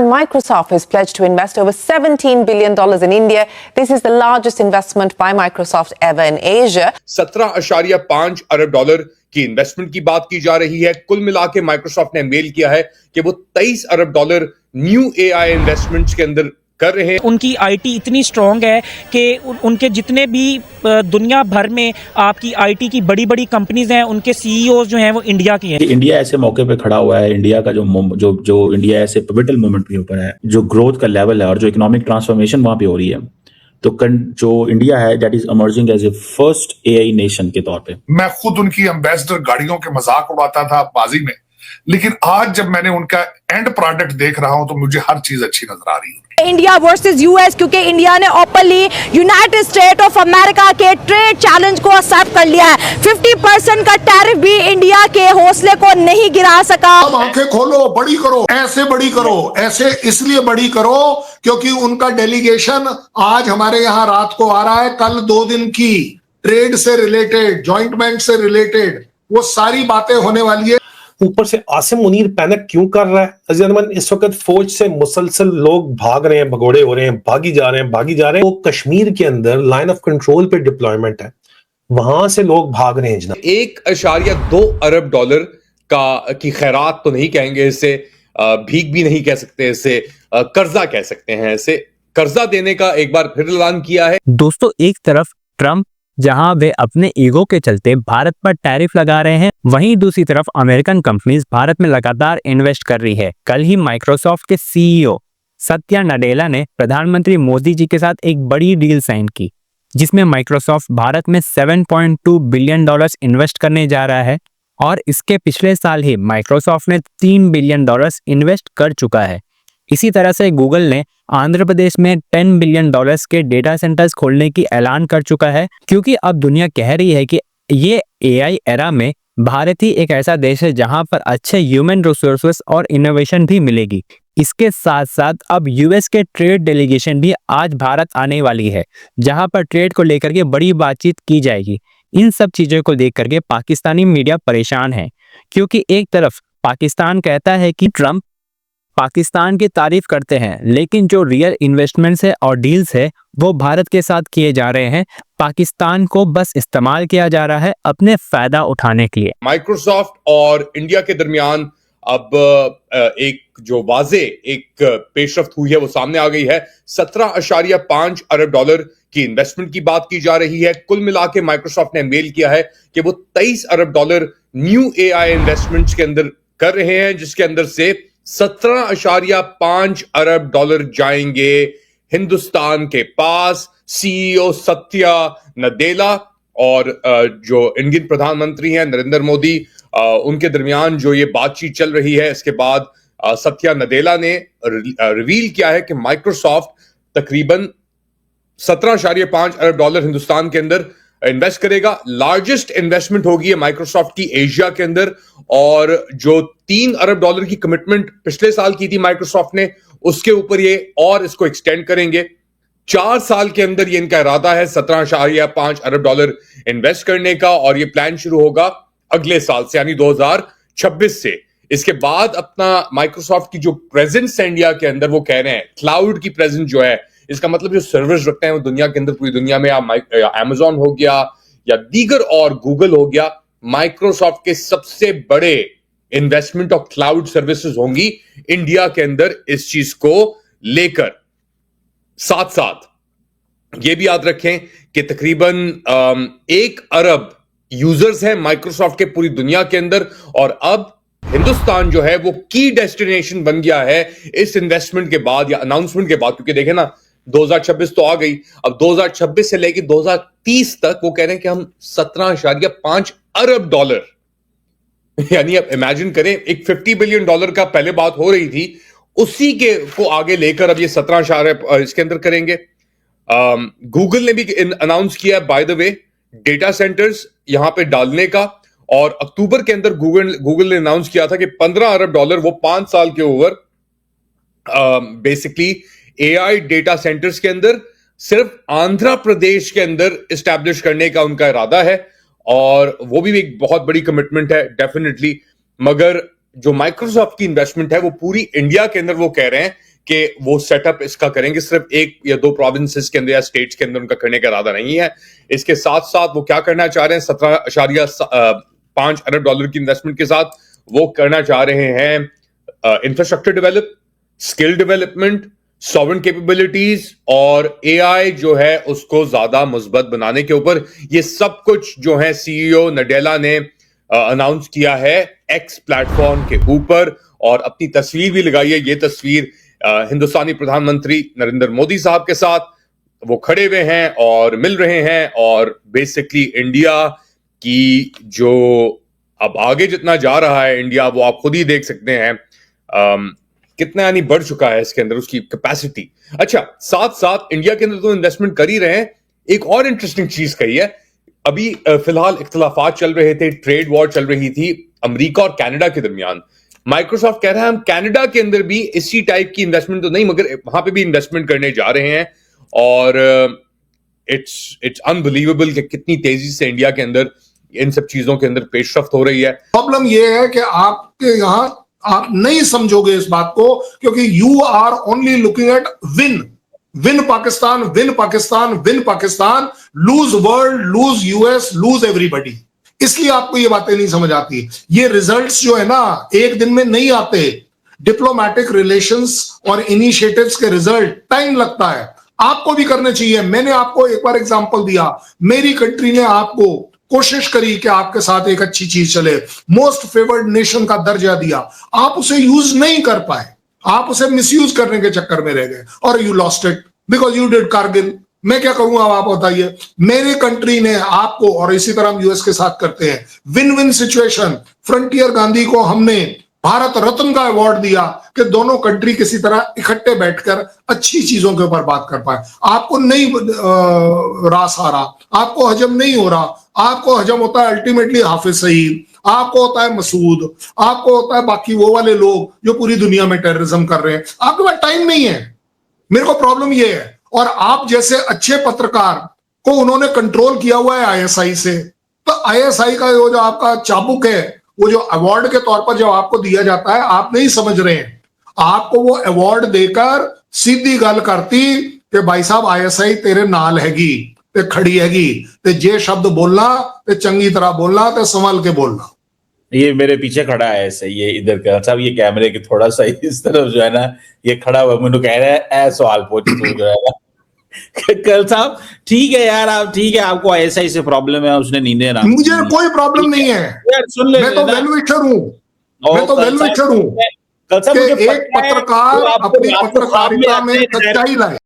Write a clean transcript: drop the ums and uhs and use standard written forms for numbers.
Microsoft has pledged to invest over $17 billion in India. This is the largest investment by Microsoft ever in Asia. 17.5 Arab dollar की investment की बात की जा रही है। कुल मिला के माइक्रोसॉफ्ट ने मेल किया है कि वो 23 अरब डॉलर न्यू एआई इन्वेस्टमेंट्स के अंदर कर रहे हैं। उनकी आईटी इतनी स्ट्रांग है कि उनके जितने भी दुनिया भर में आपकी आईटी की बड़ी बड़ी कंपनीज हैं, उनके सीईओ जो हैं वो इंडिया की हैं। इंडिया ऐसे मौके पे खड़ा हुआ है, इंडिया का जो इंडिया ऐसे पिवटल मोमेंट के ऊपर है, जो ग्रोथ का लेवल है और जो इकोनॉमिक ट्रांसफॉर्मेशन वहां पे हो रही है, तो जो इंडिया है that is emerging as a first AI nation के तौर पे। मैं खुद उनकी एम्बेसडर गाड़ियों के मजाक उड़ाता था बाजी में, लेकिन आज जब मैंने उनका एंड प्रोडक्ट देख रहा हूं तो मुझे हर चीज अच्छी नजर आ रही है। इंडिया वर्सेस यूएस, क्योंकि इंडिया ने openly United state of America के ट्रेड चैलेंज को एक्सेप्ट कर लिया है। 50% का टैरिफ भी इंडिया के हौसले को नहीं गिरा सका। अब आंखें खोलो, बड़ी करो, ऐसे बड़ी करो, ऐसे इसलिए बड़ी करो क्योंकि उनका डेलीगेशन आज हमारे यहाँ रात को आ रहा है। कल 2 दिन की ट्रेड से रिलेटेड, जॉइंटमेंट से रिलेटेड वो सारी बातें होने वाली है। ऊपर से आसिम मुनीर पैनिक क्यों कर रहा है? अजीजमन, इस वक्त फौज से मुसलसल लोग भाग रहे हैं, भगोड़े हो रहे हैं, भागी जा रहे हैं। वो कश्मीर के अंदर लाइन ऑफ कंट्रोल पे डिप्लॉयमेंट है, वहां से लोग भाग रहे हैं जनाब। 1.2 अरब डॉलर की खैरात तो नहीं कहेंगे इसे, भीख भी नहीं कह सकते इसे, कर्जा कह सकते हैं इसे। कर्जा देने का एक बार फिर ऐलान किया है। दोस्तों, एक तरफ ट्रंप जहां वे अपने ईगो के चलते भारत पर टैरिफ लगा रहे हैं, वहीं दूसरी तरफ अमेरिकन कंपनीज भारत में लगातार इन्वेस्ट कर रही है। कल ही माइक्रोसॉफ्ट के सीईओ सत्या नडेला ने प्रधानमंत्री मोदी जी के साथ एक बड़ी डील साइन की, जिसमें माइक्रोसॉफ्ट भारत में $7.2 बिलियन इन्वेस्ट करने जा रहा है और इसके पिछले साल ही माइक्रोसॉफ्ट ने $3 बिलियन इन्वेस्ट कर चुका है। इसी तरह से गूगल ने आंध्र प्रदेश में $10 बिलियन के डेटा सेंटर्स खोलने की ऐलान कर चुका है, क्योंकि अब दुनिया कह रही है कि ये एआई एरा में भारत ही एक ऐसा देश है जहां पर अच्छे ह्यूमन रिसोर्सेस और इनोवेशन भी मिलेगी। इसके साथ साथ अब यूएस के ट्रेड डेलीगेशन भी आज भारत आने वाली है, जहां पर ट्रेड को लेकर के बड़ी बातचीत की जाएगी। इन सब चीजों को देख करके पाकिस्तानी मीडिया परेशान है, क्योंकि एक तरफ पाकिस्तान कहता है कि ट्रंप पाकिस्तान की तारीफ करते हैं, लेकिन जो रियल इन्वेस्टमेंट्स है और डील्स है वो भारत के साथ किए जा रहे हैं। पाकिस्तान को बस इस्तेमाल किया जा रहा है अपने फायदा उठाने के लिए। माइक्रोसॉफ्ट और इंडिया के दरमियान अब एक जो वाजे एक पेशरफ्त हुई है वो सामने आ गई है। 17.5 अरब डॉलर की इन्वेस्टमेंट की बात की जा रही है। कुल मिला के माइक्रोसॉफ्ट ने मेल किया है कि वो 23 अरब डॉलर न्यू एआई इन्वेस्टमेंट्स के अंदर कर रहे हैं, जिसके अंदर से 17.5 अरब डॉलर जाएंगे हिंदुस्तान के पास। सीईओ सत्या नडेला और जो इंडियन प्रधानमंत्री हैं नरेंद्र मोदी, उनके दरमियान जो ये बातचीत चल रही है, इसके बाद सत्या नडेला ने रिवील किया है कि माइक्रोसॉफ्ट तकरीबन 17.5 अरब डॉलर हिंदुस्तान के अंदर इन्वेस्ट करेगा। लार्जेस्ट इन्वेस्टमेंट होगी माइक्रोसॉफ्ट की एशिया के अंदर, और जो 3 अरब डॉलर की कमिटमेंट पिछले साल की थी माइक्रोसॉफ्ट ने, उसके ऊपर ये और इसको एक्सटेंड करेंगे। 4 साल के अंदर ये इनका इरादा है 17.5 अरब डॉलर इन्वेस्ट करने का, और ये प्लान शुरू होगा अगले साल से, यानी 2026 से। इसके बाद अपना माइक्रोसॉफ्ट की जो प्रेजेंस है इंडिया के अंदर, वो कह रहे हैं क्लाउड की प्रेजेंस जो है, इसका मतलब जो सर्विस रखते हैं वो दुनिया के अंदर, पूरी दुनिया में, या अमेजॉन हो गया या दीगर और गूगल हो गया, माइक्रोसॉफ्ट के सबसे बड़े इन्वेस्टमेंट ऑफ क्लाउड सर्विसेज होंगी इंडिया के अंदर इस चीज को लेकर। साथ साथ ये भी याद रखें कि तकरीबन 1 अरब यूजर्स हैं माइक्रोसॉफ्ट के पूरी दुनिया के अंदर, और अब हिंदुस्तान जो है वो की डेस्टिनेशन बन गया है इस इन्वेस्टमेंट के बाद या अनाउंसमेंट के बाद। क्योंकि देखें ना, 2026 तो आ गई, अब 2026 से लेकर 2030 तक वो कह रहे हैं कि हम 17.5 अरब डॉलर, यानी अब इमेजिन करें, एक $50 बिलियन का पहले बात हो रही थी, उसी के को आगे लेकर अब ये 17 इसके अंदर करेंगे। गूगल ने भी अनाउंस किया, by the way, data centres यहां पे डालने का, और अक्टूबर के अंदर गूगल ने अनाउंस किया था कि 15 अरब डॉलर वो 5 साल के over basically AI data centres के अंदर सिर्फ आंध्र प्रदेश के अंदर इस्टेब्लिश करने का उनका इरादा है, और वो भी एक बहुत बड़ी कमिटमेंट है डेफिनेटली। मगर जो माइक्रोसॉफ्ट की इन्वेस्टमेंट है वो पूरी इंडिया के अंदर, वो कह रहे हैं कि वो सेटअप इसका करेंगे, सिर्फ एक या दो प्रोविंसेस के अंदर या स्टेट्स के अंदर उनका करने का इरादा नहीं है। इसके साथ साथ वो क्या करना चाह रहे हैं, 17.5 अरब डॉलर की इन्वेस्टमेंट के साथ वो करना चाह रहे हैं infrastructure develop, skill development, sovereign capabilities और एआई जो है उसको ज्यादा मुस्बत बनाने के ऊपर। ये सब कुछ जो है सीईओ नडेला ने अनाउंस किया है एक्स प्लेटफॉर्म के ऊपर, और अपनी तस्वीर भी लगाई है। ये तस्वीर हिंदुस्तानी प्रधानमंत्री नरेंद्र मोदी साहब के साथ वो खड़े हुए हैं और मिल रहे हैं, और बेसिकली इंडिया की जो अब आगे जितना जा रहा है इंडिया, वो आप खुद ही देख सकते हैं कितना यानी बढ़ चुका है इसके अंदर उसकी कैपेसिटी। अच्छा, साथ साथ इंडिया के अंदर तो इन्वेस्टमेंट कर ही रहे हैं, एक और इंटरेस्टिंग चीज कही है। अभी फिलहाल इख्तिलाफात चल रहे थे, ट्रेड वॉर चल रही थी अमेरिका और कनाडा के दरमियान। माइक्रोसॉफ्ट कह रहा है हम कनाडा के अंदर भी इसी टाइप की इन्वेस्टमेंट तो नहीं, मगर वहां पे भी इन्वेस्टमेंट करने जा रहे हैं, और इट्स अनबिलीवेबल कि कितनी तेजी से इंडिया के अंदर इन सब चीजों के अंदर पेशरफ्त हो रही है। प्रॉब्लम यह है कि आपके यहां आप नहीं समझोगे इस बात को, क्योंकि you are only looking at win Pakistan, win Pakistan, win Pakistan, lose world, lose US, lose everybody. इसलिए आपको ये बातें नहीं समझ आती। ये रिजल्ट्स जो है ना एक दिन में नहीं आते। डिप्लोमेटिक रिलेशंस और इनिशिएटिव्स के रिजल्ट टाइम लगता है। आपको भी करने चाहिए। मैंने आपको एक बार एग्जांपल दिया, मेरी कंट्री ने आपको कोशिश करी कि आपके साथ एक अच्छी चीज चले, मोस्ट फेवर्ड नेशन का दर्जा दिया, आप उसे यूज नहीं कर पाए, आप उसे मिसयूज करने के चक्कर में रह गए और you lost it because you did Kargil. मैं क्या कहूंगा आप बताइए। मेरी कंट्री ने आपको, और इसी तरह हम यूएस के साथ करते हैं, win win situation. Frontier Gandhi को हमने भारत रत्न का अवार्ड दिया कि दोनों कंट्री किसी तरह इकट्ठे बैठकर अच्छी चीजों के ऊपर बात कर पाए। आपको नहीं रास आ रहा, आपको हजम नहीं हो रहा। आपको हजम होता है अल्टीमेटली हाफिज सईद, आपको होता है मसूद, आपको होता है बाकी वो वाले लोग जो पूरी दुनिया में टेररिज्म कर रहे हैं। आपके पास टाइम नहीं है। मेरे को प्रॉब्लम ये है। और आप जैसे अच्छे पत्रकार को उन्होंने कंट्रोल किया हुआ है आईएसआई से, तो आईएसआई का जो आपका चाबुक है, वो जो अवार्ड के तौर पर जब आपको दिया जाता है, आप नहीं समझ रहे हैं। आपको वो अवार्ड देकर सीधी गल करती कि भाई साहब आईएसआई तेरे नाल हैगी, ते खड़ी हैगी, ते जे शब्द बोलना ते चंगी तरह बोलना, ते संभल के बोलना। ये मेरे पीछे खड़ा है ऐसे, ये इधर का साहब, ये कैमरे के थोड़ा सा इस तरफ जो है ना, ये खड़ा हुआ मैंने कह रहा है ऐ सवाल पूछ तू जो है ना। कल साहब ठीक है यार, आप ठीक है, आपको आईएसआई से प्रॉब्लम है, उसने नींदें ना, मुझे कोई प्रॉब्लम नहीं है यार, सुन ले, मैं तो वेल विशर हूँ, मैं तो वेल विशर हूँ। कल साहब एक पत्रकार अपनी पत्रकारिता में सच्चाई लाए।